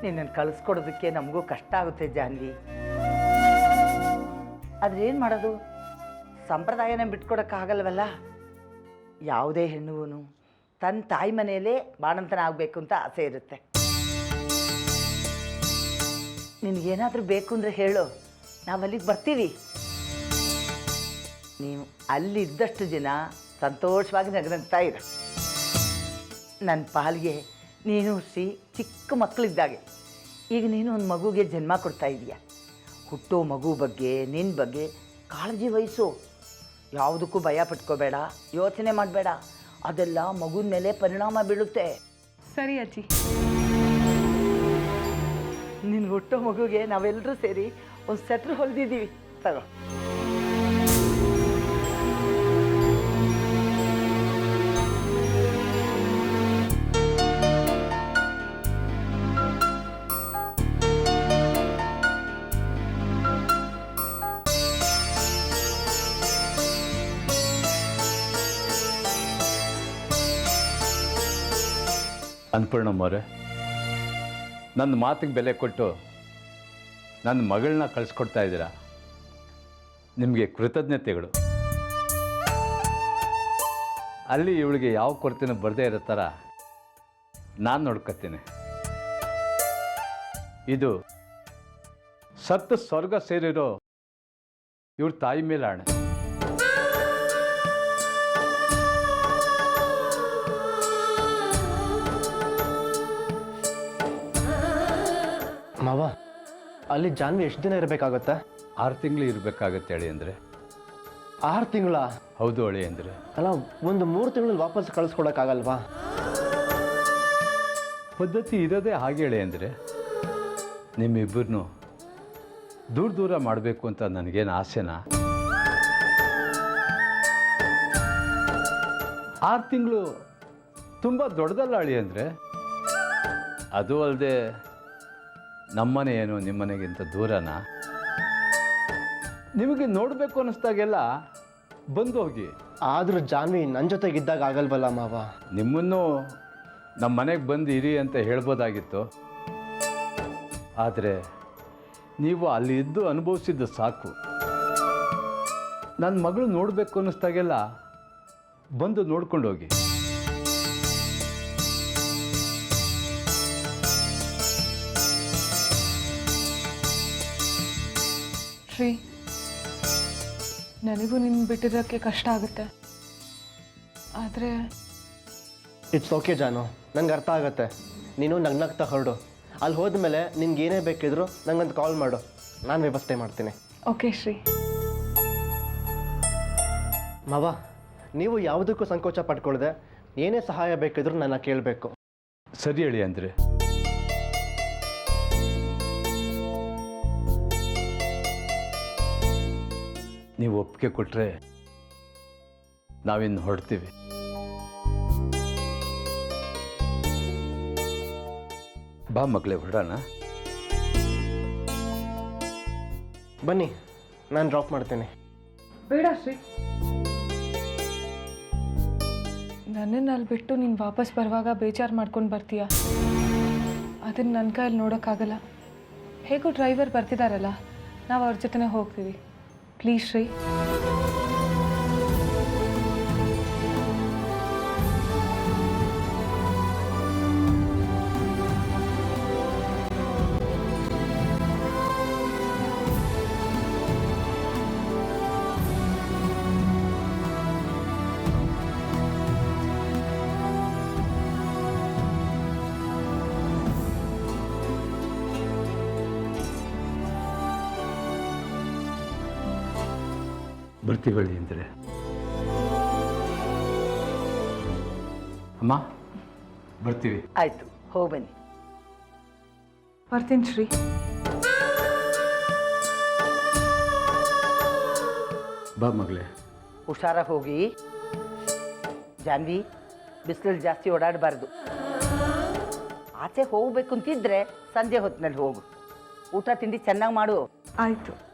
ನಿನ್ನನ್ನು ಕಳಿಸ್ಕೊಡೋದಕ್ಕೆ ನಮಗೂ ಕಷ್ಟ ಆಗುತ್ತೆ ಜಾನ್ವಿ. ಆದರೆ ಏನು ಮಾಡೋದು, ಸಂಪ್ರದಾಯನ ಬಿಟ್ಕೊಡೋಕ್ಕಾಗಲ್ವಲ್ಲ. ಯಾವುದೇ ಹೆಣ್ಣುಗೂ ತನ್ನ ತಾಯಿ ಮನೆಯಲ್ಲೇ ಬಾಣಂತನ ಆಗಬೇಕು ಅಂತ ಆಸೆ ಇರುತ್ತೆ. ನಿನಗೇನಾದರೂ ಬೇಕು ಅಂದರೆ ಹೇಳು, ನಾವು ಅಲ್ಲಿಗೆ ಬರ್ತೀವಿ. ನೀವು ಅಲ್ಲಿದ್ದಷ್ಟು ದಿನ ಸಂತೋಷವಾಗಿ ನಗನಗ್ತಾ ಇರು. ನನ್ನ ಪಾಲಿಗೆ ನೀನು ಚಿಕ್ಕ ಮಕ್ಕಳಿದ್ದಾಗೆ. ಈಗ ನೀನು ಒಂದು ಮಗುಗೆ ಜನ್ಮ ಕೊಡ್ತಾ ಇದೀಯ. ಹುಟ್ಟೋ ಮಗು ಬಗ್ಗೆ ನಿನ್ನ ಬಗ್ಗೆ ಕಾಳಜಿ ವಹಿಸು. ಯಾವುದಕ್ಕೂ ಭಯ ಪಟ್ಕೋಬೇಡ, ಯೋಚನೆ ಮಾಡಬೇಡ. ಅದೆಲ್ಲ ಮಗುನ ಮೇಲೆ ಪರಿಣಾಮ ಬೀಳುತ್ತೆ. ಸರಿ ಅಜ್ಜಿ. ನಿನ್ನ ಹುಟ್ಟೋ ಮಗುಗೆ ನಾವೆಲ್ಲರೂ ಸೇರಿ ಒಂದು ಸ್ವೆಟ್ರ್ ಹೊಲಿದಿದ್ದೀವಿ, ತಗೋ. ಅನ್ನಪೂರ್ಣಮ್ಮವ್ರೆ, ನನ್ನ ಮಾತಿಗೆ ಬೆಲೆ ಕೊಟ್ಟು ನನ್ನ ಮಗಳನ್ನ ಕಳಿಸ್ಕೊಡ್ತಾ ಇದ್ದೀರಾ. ನಿಮಗೆ ಕೃತಜ್ಞತೆಗಳು. ಅಲ್ಲಿ ಇವಳಿಗೆ ಯಾವ ಕೊರತೆನೂ ಬರದೇ ಇರೋ ಥರ ನಾನು ನೋಡ್ಕೊತೀನಿ. ಇದು ಸತ್ತು ಸ್ವರ್ಗ ಸೇರಿರೋ ಇವ್ರ ತಾಯಿ ಮೇಲೆ ಆಣೆ. ಮಾವ, ಅಲ್ಲಿ ಜಾನ್ವಿ ಎಷ್ಟು ದಿನ ಇರಬೇಕಾಗತ್ತೆ? 6 ತಿಂಗಳು ಇರಬೇಕಾಗತ್ತೆ ಹೇಳಿ ಅಂದರೆ. 6 ತಿಂಗಳ? ಹೌದು ಹೇಳಿ ಅಂದರೆ. ಅಲ್ಲ, ಒಂದು 3 ತಿಂಗಳಲ್ಲಿ ವಾಪಸ್ ಕಳಿಸ್ಕೊಡೋಕ್ಕಾಗಲ್ವಾ? ಪದ್ಧತಿ ಇರೋದೇ ಹಾಗೆ ಹೇಳಿ ಅಂದರೆ. ನಿಮ್ಮಿಬ್ಬರನ್ನು ದೂರ ದೂರ ಮಾಡಬೇಕು ಅಂತ ನನಗೇನು ಆಸೆನಾ? 6 ತಿಂಗಳು ತುಂಬ ದೊಡ್ಡದಲ್ಲ ಹೇಳಿ ಅಂದರೆ. ಅದು ಅಲ್ಲದೆ ನಮ್ಮನೆ ಏನು ನಿಮ್ಮನೆಗಿಂತ ದೂರನಾ? ನಿಮಗೆ ನೋಡಬೇಕು ಅನ್ನಿಸ್ದಾಗೆಲ್ಲ ಬಂದು ಹೋಗಿ. ಆದರೂ ಜಾನ್ವಿ ನನ್ನ ಜೊತೆಗಿದ್ದಾಗ ಆಗಲ್ವಲ್ಲ ಮಾವ? ನಿಮ್ಮನ್ನು ನಮ್ಮ ಮನೆಗೆ ಬಂದು ಇರಿ ಅಂತ ಹೇಳ್ಬೋದಾಗಿತ್ತು. ಆದರೆ ನೀವು ಅಲ್ಲಿ ಇದ್ದು ಅನುಭವಿಸಿದ್ದು ಸಾಕು. ನನ್ನ ಮಗಳು ನೋಡಬೇಕು ಅನ್ನಿಸ್ದಾಗೆಲ್ಲ ಬಂದು ನೋಡ್ಕೊಂಡು ಹೋಗಿ. ಶ್ರೀ, ನನಗೂ ನಿನ್ನ ಬಿಟ್ಟಿರೋಕ್ಕೆ ಕಷ್ಟ ಆಗುತ್ತೆ. ಆದರೆ ಇಟ್ಸ್ ಓಕೆ ಜಾನು, ನಂಗೆ ಅರ್ಥ ಆಗುತ್ತೆ. ನೀನು ನಗ್ನಗ್ತಾ ಹೊರಡು. ಅಲ್ಲಿ ಹೋದ್ಮೇಲೆ ನಿನ್ಗೆ ಏನೇ ಬೇಕಿದ್ರು ನಂಗೊಂದು ಕಾಲ್ ಮಾಡು, ನಾನು ವ್ಯವಸ್ಥೆ ಮಾಡ್ತೀನಿ. ಓಕೆ ಶ್ರೀ. ಮಾವ, ನೀವು ಯಾವುದಕ್ಕೂ ಸಂಕೋಚ ಪಡ್ಕೊಳ್ದೆ ಏನೇ ಸಹಾಯ ಬೇಕಿದ್ರು ನನ್ನ ಕೇಳಬೇಕು. ಸರಿ ಹೇಳಿ ಅಂದರೆ. ನೀವು ಒಪ್ಪಿಗೆ ಕೊಟ್ಟರೆ ನಾವಿನ್ನು ಹೊರಡ್ತೀವಿ. ಬಾ ಮಗಳೇ, ಹೊರಡೋಣ. ಬನ್ನಿ, ನಾನು ಡ್ರಾಪ್ ಮಾಡ್ತೀನಿ. ಬೇಡ ಶ್ರೀ, ನನ್ನನ್ನು ಅಲ್ಲಿ ಬಿಟ್ಟು ನೀನು ವಾಪಸ್ ಬರುವಾಗ ಬೇಜಾರು ಮಾಡ್ಕೊಂಡು ಬರ್ತೀಯ. ಅದನ್ನು ನನ್ನ ಕೈಯಲ್ಲಿ ನೋಡೋಕ್ಕಾಗಲ್ಲ. ಹೇಗೂ ಡ್ರೈವರ್ ಬರ್ತಿದ್ದಾರಲ್ಲ, ನಾವು ಅವ್ರ ಜೊತೆನೇ ಹೋಗ್ತೀವಿ. ಪ್ಲೀಸ್ ಶ್ರೀ. ಬರ್ತೀವಳಿ ಅಂದರೆ. ಅಮ್ಮ, ಬರ್ತೀವಿ. ಆಯಿತು, ಹೋಗಿ ಬನ್ನಿ. ಬರ್ತೀನಿ ಶ್ರೀ. ಬಾ ಮಗಳೇ. ಹುಷಾರಾಗಿ ಹೋಗಿ. ಜಾನ್ವಿ, ಬಿಸಿಲಲ್ಲಿ ಜಾಸ್ತಿ ಓಡಾಡಬಾರ್ದು. ಆಚೆ ಹೋಗಬೇಕು ಅಂತಿದ್ರೆ ಸಂಜೆ ಹೊತ್ತಿನಲ್ಲಿ ಹೋಗು. ಊಟ ತಿಂಡಿ ಚೆನ್ನಾಗಿ ಮಾಡು. ಆಯಿತು.